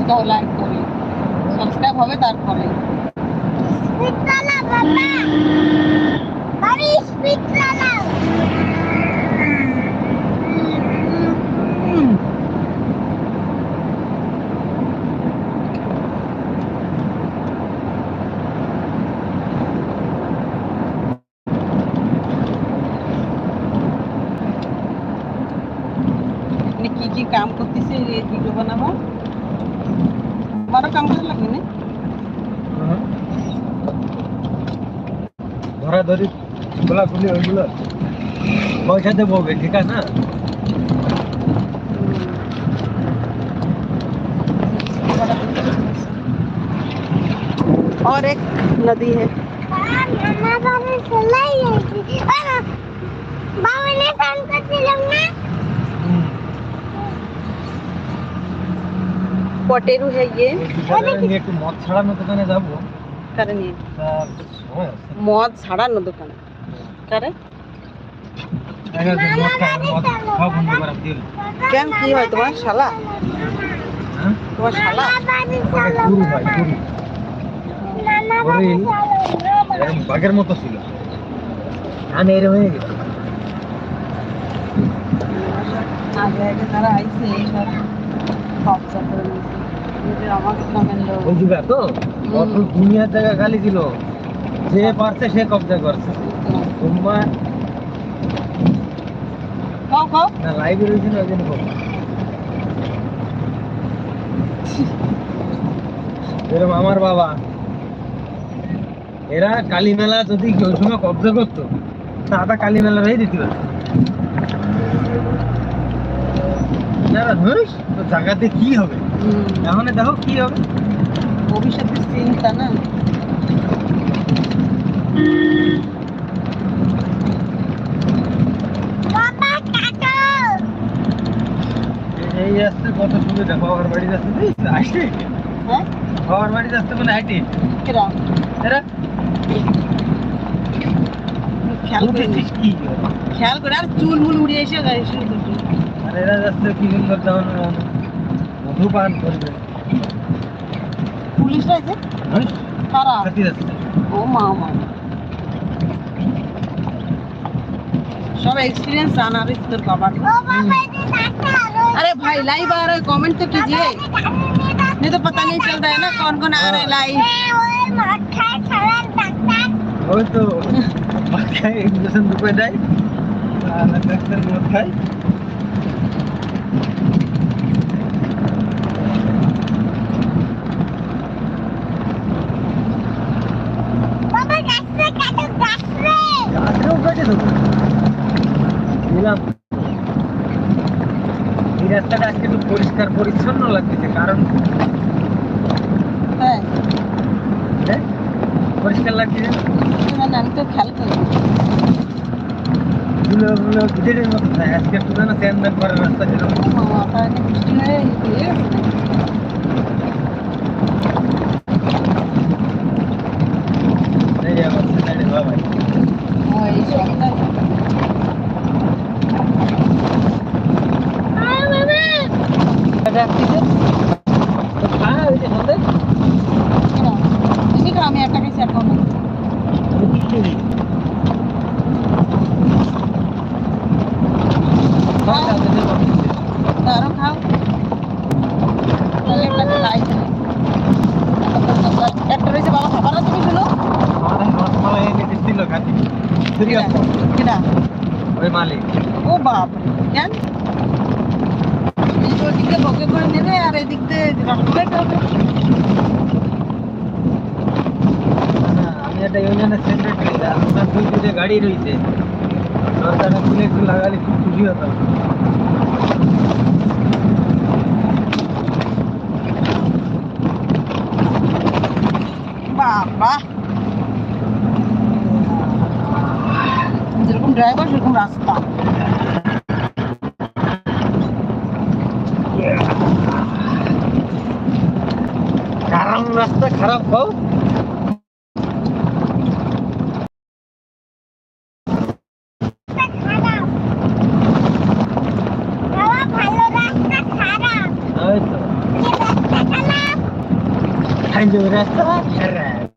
দাও, লাইক করে সাবস্ক্রাইব হবে তারপরে। স্পিড চালাও বাবা, আমি স্পিড চালাও। কি কি কাম করতেছে এই ভিডিও বানাবো, আমারও কাম করা লাগবে না। ধরাধরি খোলাখুলি ওইগুলো পয়সা দেবো, ঠিক আছে না? और एक नदी है। পটেরু है ये। একটু মদ ছাড়ানো দোকানে যাবো। করে নিয়ে মদ ছাড়ানো দোকানে করে কেন, কি হয় তোমার শালা? তোমার শালা বাঘের মতো ছিল, আমি এরকম হয়ে গেছি। আগে আগে তারা আইছে এইসব কবজা করে নিয়েছে। আমাকে কমেন্ট দাও ওই যুগে তো কত দুনিয়ার জায়গা খালি ছিল, যে পারছে সে কবজা করছে। তোমার খাও খাও না লাইভে রয়েছে না, ওই জন্য যেরকম আমার বাবা, এরা কালী মেলা যদি ওই সময় কবজা করতো তা কালী মেলা হয়ে দিতে পারত। তো জায়গাতে কি হবে এখন দেখো কি হবে, ভবিষ্যতের চিন্তা না। এই আসছে কত সুন্দর, দেখো আমার বাড়ি যাচ্ছে হাইটে, হ্যাঁ আমার বাড়ি যাচ্ছে মানে হাইটে কেরা এরা খেয়াল করে উঠেছিস কি খেয়াল করে আর চুল মুল উড়ে এসে গায়ে শুরু করবে। আর এরা যাচ্ছে কি সুন্দর যেমন মধুপান করবে। পুলিশরা আছে কারা? হাতি যাচ্ছে ও মা মা সব एक्सपीरियंस आना भी তোর বাবার। अरे भाई लाइव आ रहा है, कमेंट तो कीजिए, नहीं तो पता नहीं चल रहा है ना कौन कौन आ रहा है लाइव। ওই তো মদ খাই, ইঞ্জেকশন ঢুকে দেয় আর ডাক্তার মদ খায়। দিলাম এই রাস্তাটা আজকে একটু পরিষ্কার পরিচ্ছন্ন লাগতেছে, কারণ হ্যাঁ হ্যাঁ পরিষ্কার লাগতেছে, মানে আমি তো খেয়াল করি ধুলো ধুলো ভিতরের মতো থাকে। আজকে একটু যেন স্যান্ডাল করা রাস্তা ছিল। মাথা বৃষ্টি হয়ে এই আবার সাইডে বাবা এই সপ্তাহ রাখতেছে হ্যাঁ ওই যে সামনে তুমি তো আমি একটা খাইছি এখন আরো খাও একটা রয়েছে বাবা খাবার না তুমি শুনো কেনা ওই মালিক ও বাপ কেন ওদিক দিয়ে বকে করে নেবে আর এদিক দিয়ে রসমালাই খাবে। আমি একটা ইউনিয়নের সেক্রেটারি, আপনার দুই দুটো গাড়ি রয়েছে, সরকারটা খুলে একটু লাগালে খুব খুশি হতাম। বাবা যেরকম ড্রাইভার সেরকম রাস্তা। কারণ রাস্তা খারাপ হোক ভালো রাস্তা খারাপ। খাইলো রাস্তা খারাপ